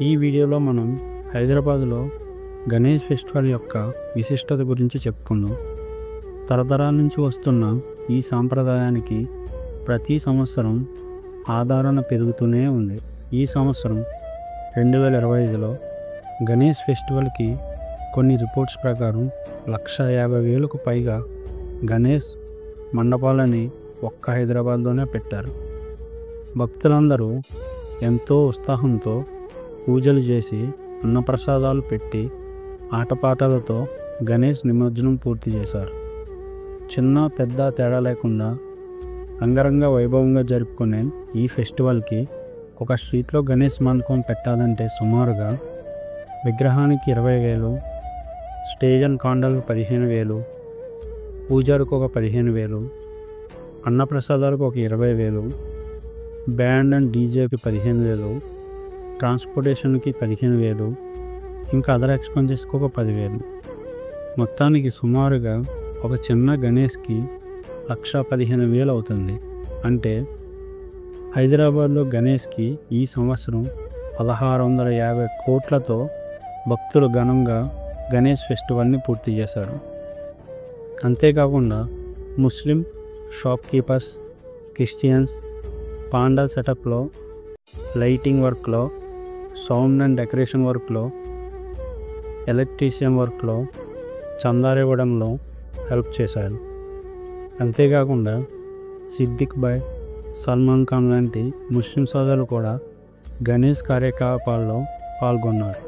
ఈ వీడియోలో మనం హైదరాబాద్లో గణేష్ ఫెస్టివల్ యొక్క విశిష్టత గురించి చెప్పుకుందాం. తరతరాల నుంచి వస్తున్న ఈ సాంప్రదాయానికి ప్రతి సంవత్సరం ఆదరణ పెరుగుతూనే ఉంది. ఈ సంవత్సరం 2025లో గణేష్ ఫెస్టివల్కి కొన్ని రిపోర్ట్స్ ప్రకారం 150,000కు పైగా గణేష్ మండపాలని ఒక్క హైదరాబాద్లోనే పెట్టారు. భక్తులందరూ ఎంతో ఉత్సాహంతో పూజలు చేసి అన్నప్రసాదాలు పెట్టి ఆటపాటలతో గణేష్ నిమజ్జనం పూర్తి చేశారు. చిన్న పెద్ద తేడా లేకుండా రంగరంగ వైభవంగా జరుపుకునే ఈ ఫెస్టివల్కి ఒక స్ట్రీట్లో గణేష్ మండపం పెట్టాలంటే సుమారుగా విగ్రహానికి 20,000, స్టేజ్ అండ్ కాండలకు 15,000, పూజారికి ఒక 15,000, అన్నప్రసాదాలకు ఒక 20,000, బ్యాండ్ అండ్ డీజేకి 15,000, ట్రాన్స్పోర్టేషన్కి 15,000, ఇంకా అదర్ ఎక్స్పెన్సెస్కి ఒక 10,000. మొత్తానికి సుమారుగా ఒక చిన్న గణేష్కి 1,15,000 అవుతుంది. అంటే హైదరాబాద్లో గణేష్కి ఈ సంవత్సరం 1,650 కోట్లతో భక్తులు ఘనంగా గణేష్ ఫెస్టివల్ని పూర్తి చేశారు. అంతేకాకుండా ముస్లిం shop keepers, Christians pandal సెటప్లో, lighting వర్క్లో, సౌండ్ అండ్ డెకరేషన్ వర్క్లో, ఎలక్ట్రీషియన్ వర్క్లో, చందారివ్వడంలో హెల్ప్ చేశారు. అంతేకాకుండా సిద్దిక్ భాయ్, సల్మాన్ ఖాన్ లాంటి ముస్లిం సోదరులు కూడా గణేష్ కార్యకలాపాల్లో పాల్గొన్నారు.